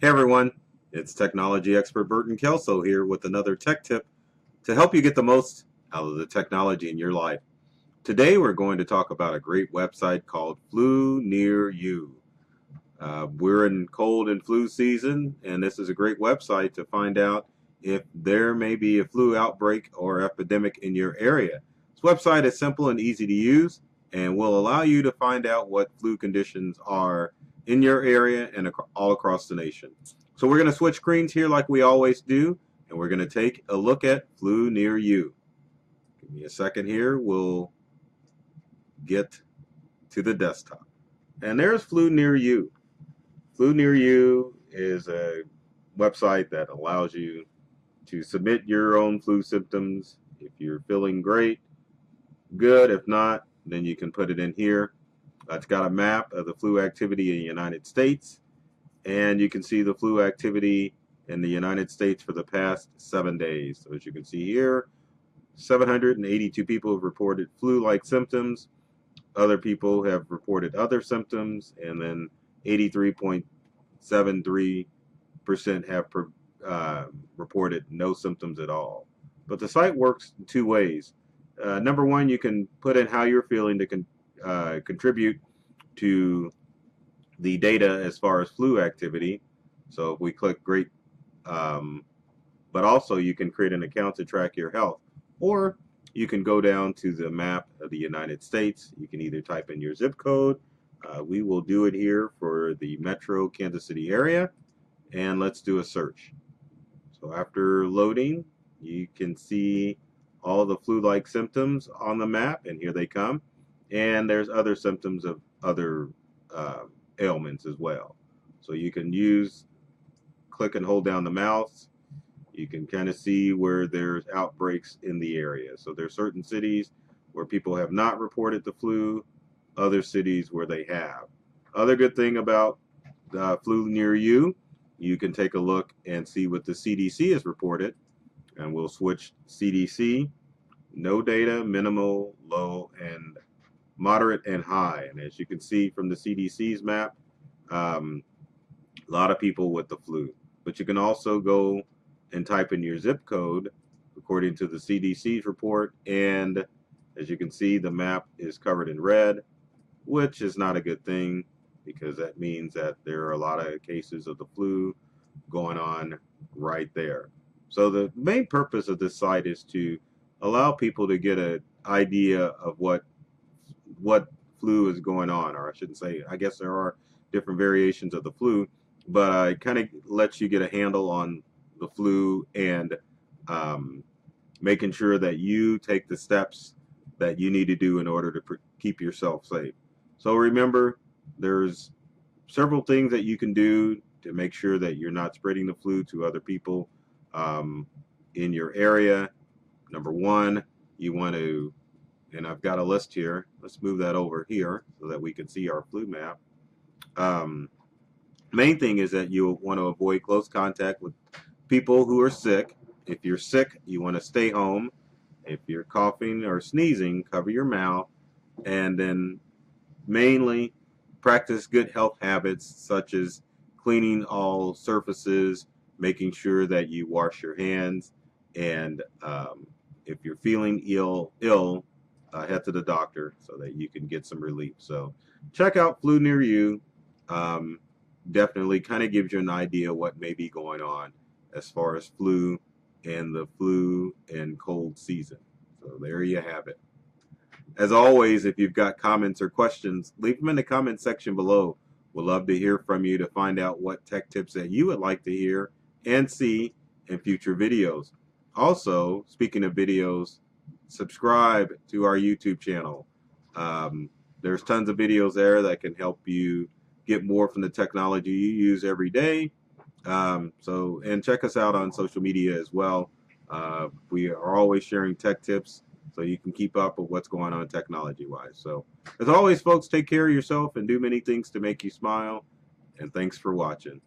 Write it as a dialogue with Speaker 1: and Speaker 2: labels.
Speaker 1: Hey everyone, it's technology expert Burton Kelso here with another tech tip to help you get the most out of the technology in your life. Today we're going to talk about a great website called Flu Near You. We're in cold and flu season, and this is a great website to find out if there may be a flu outbreak or epidemic in your area. This website is simple and easy to use and will allow you to find out what flu conditions are in your area and all across the nation. So we're going to switch screens here like we always do, and we're going to take a look at Flu Near You. Give me a second here. We'll get to the desktop. And there's Flu Near You. Flu Near You is a website that allows you to submit your own flu symptoms. If you're feeling great, good. If not, then you can put it in here. It's got a map of the flu activity in the United States, and you can see the flu activity in the United States for the past 7 days. So as you can see here, 782 people have reported flu-like symptoms. Other people have reported other symptoms, and then 83.73% have reported no symptoms at all. But the site works in two ways. Number one, you can put in how you're feeling to contribute to the data as far as flu activity. So if we click great, but also you can create an account to track your health, or you can go down to the map of the United States. You can either type in your zip code. We will do it here for the metro Kansas City area, and let's do a search. So after loading, you can see all the flu-like symptoms on the map, and here they come. And there's other symptoms of other ailments as well. So you can click and hold down the mouse. You can kind of see where there's outbreaks in the area. So there's certain cities where people have not reported the flu, other cities where they have. Other good thing about Flu Near You, you can take a look and see what the CDC has reported. And we'll switch CDC, no data, minimal, low, and moderate and high. And as you can see from the CDC's map, a lot of people with the flu. But you can also go and type in your zip code according to the CDC's report, and as you can see, the map is covered in red, which is not a good thing, because that means that there are a lot of cases of the flu going on right there. So the main purpose of this site is to allow people to get an idea of what flu is going on, or I shouldn't say, I guess there are different variations of the flu, but it kind of lets you get a handle on the flu and making sure that you take the steps that you need to do in order to keep yourself safe. So remember, there's several things that you can do to make sure that you're not spreading the flu to other people in your area. Number one, you want to, and I've got a list here. Let's move that over here so that we can see our flu map. Main thing is that you want to avoid close contact with people who are sick. If you're sick, you want to stay home. If you're coughing or sneezing, cover your mouth. And then mainly practice good health habits such as cleaning all surfaces, making sure that you wash your hands, and if you're feeling ill, head to the doctor so that you can get some relief. So check out Flu Near You. Definitely kind of gives you an idea what may be going on as far as flu and the flu and cold season. So there you have it. As always, if you've got comments or questions, leave them in the comment section below. We'd love to hear from you to find out what tech tips that you would like to hear and see in future videos. Also, speaking of videos, subscribe to our YouTube channel. There's tons of videos there that can help you get more from the technology you use every day. And check us out on social media as well. We are always sharing tech tips so you can keep up with what's going on technology-wise. So, as always, folks, take care of yourself and do many things to make you smile. And thanks for watching.